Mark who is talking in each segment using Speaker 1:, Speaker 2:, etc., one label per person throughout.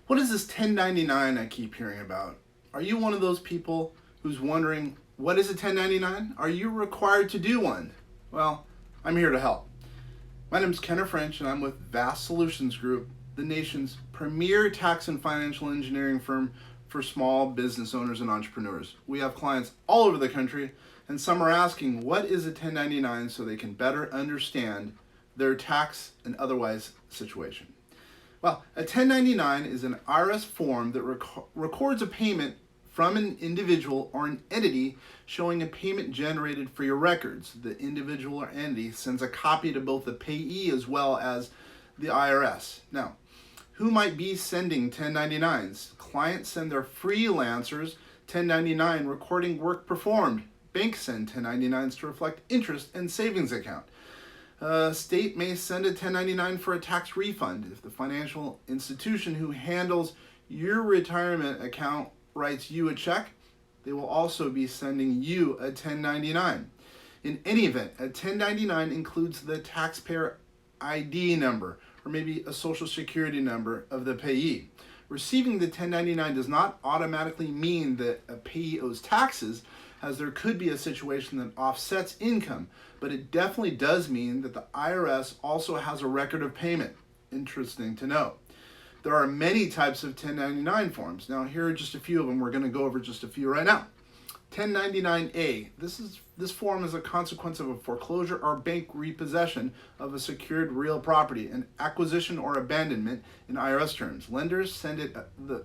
Speaker 1: What is this 1099 I keep hearing about? Are you one of those people who's wondering, what is a 1099? Are you required to do one? Well, I'm here to help. My name is Kenner French, and I'm with Vast Solutions Group, the nation's premier tax and financial engineering firm for small business owners and entrepreneurs. We have clients all over the country, and some are asking, what is a 1099, so they can better understand their tax and otherwise situation. Well, a 1099 is an IRS form that records a payment from an individual or an entity showing a payment generated for your records. The individual or entity sends a copy to both the payee as well as the IRS. Now, who might be sending 1099s? Clients send their freelancers 1099 recording work performed. Banks send 1099s to reflect interest and savings account. State may send a 1099 for a tax refund. If the financial institution who handles your retirement account writes you a check, they will also be sending you a 1099. In any event, a 1099 includes the taxpayer ID number or maybe a social security number of the payee. Receiving the 1099 does not automatically mean that a payee owes taxes, as there could be a situation that offsets income, but it definitely does mean that the IRS also has a record of payment. Interesting to know. There are many types of 1099 forms. Now, here are just a few of them. We're going to go over just a few right now. 1099A. This form is a consequence of a foreclosure or bank repossession of a secured real property, an acquisition or abandonment in IRS terms. Lenders send it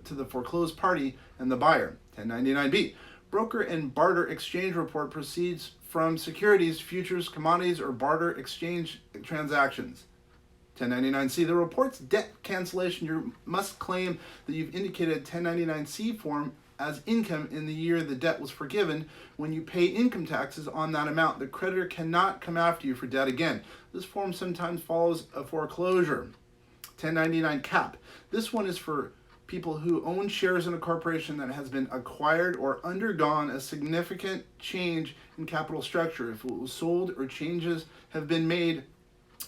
Speaker 1: to the foreclosed party and the buyer. 1099B. Broker and barter exchange report proceeds from securities, futures, commodities, or barter exchange transactions. 1099C. The report's debt cancellation. You must claim that you've indicated a 1099C form as income in the year the debt was forgiven. When you pay income taxes on that amount, the creditor cannot come after you for debt again. This form sometimes follows a foreclosure. 1099 cap. This one is for people who own shares in a corporation that has been acquired or undergone a significant change in capital structure. If it was sold or changes have been made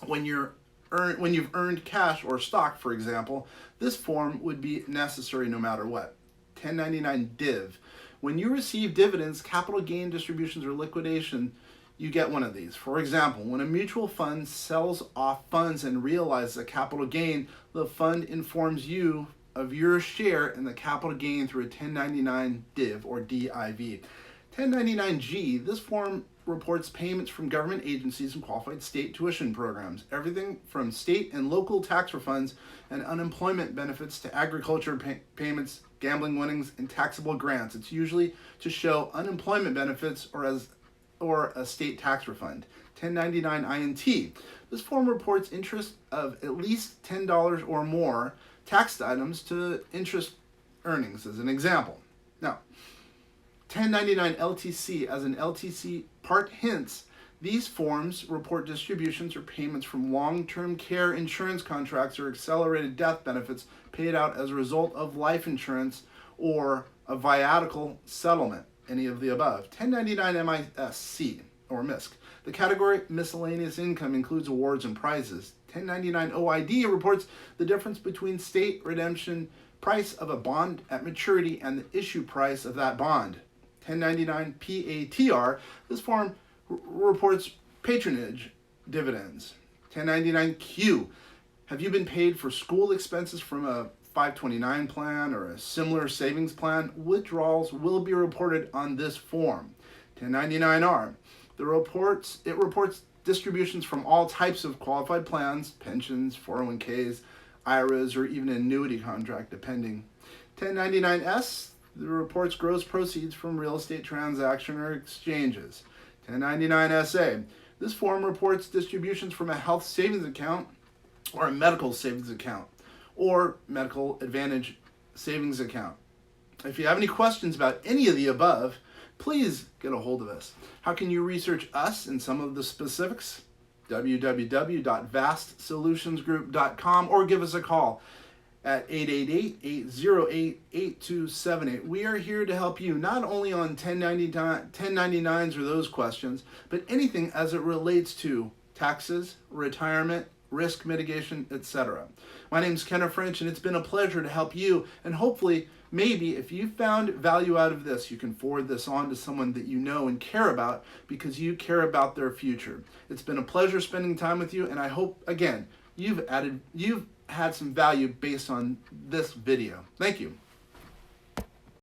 Speaker 1: when you've earned cash or stock, for example, this form would be necessary no matter what. 1099 div. When you receive dividends, capital gain distributions, or liquidation, you get one of these. For example, when a mutual fund sells off funds and realizes a capital gain, the fund informs you of your share in the capital gain through a 1099 div or DIV. 1099G, this form reports payments from government agencies and qualified state tuition programs. Everything from state and local tax refunds and unemployment benefits to agriculture payments, gambling winnings, and taxable grants. It's usually to show unemployment benefits or a state tax refund. 1099 INT. This form reports interest of at least $10 or more taxed items to interest earnings, as an example. Now, 1099 LTC. As an LTC part hints, these forms report distributions or payments from long-term care insurance contracts or accelerated death benefits paid out as a result of life insurance or a viatical settlement, any of the above. 1099 MISC or MISC. The category miscellaneous income includes awards and prizes. 1099 OID reports the difference between state redemption price of a bond at maturity and the issue price of that bond. 1099 PATR, this form reports patronage dividends. 1099Q, have you been paid for school expenses from a 529 plan or a similar savings plan? Withdrawals will be reported on this form. 1099R, it reports distributions from all types of qualified plans, pensions, 401ks, IRAs, or even an annuity contract, depending. 1099S, the reports gross proceeds from real estate transaction or exchanges. 1099SA, this form reports distributions from a health savings account or a medical savings account or medical advantage savings account. If you have any questions about any of the above, please get a hold of us. How can you research us and some of the specifics? www.vastsolutionsgroup.com or give us a call at 888-808-8278. We are here to help you not only on 1099s or those questions, but anything as it relates to taxes, retirement, risk mitigation, etc. My name is Kenneth French, and it's been a pleasure to help you, and hopefully, maybe if you found value out of this, you can forward this on to someone that you know and care about because you care about their future. It's been a pleasure spending time with you, and I hope, again, you've had some value based on this video. Thank you.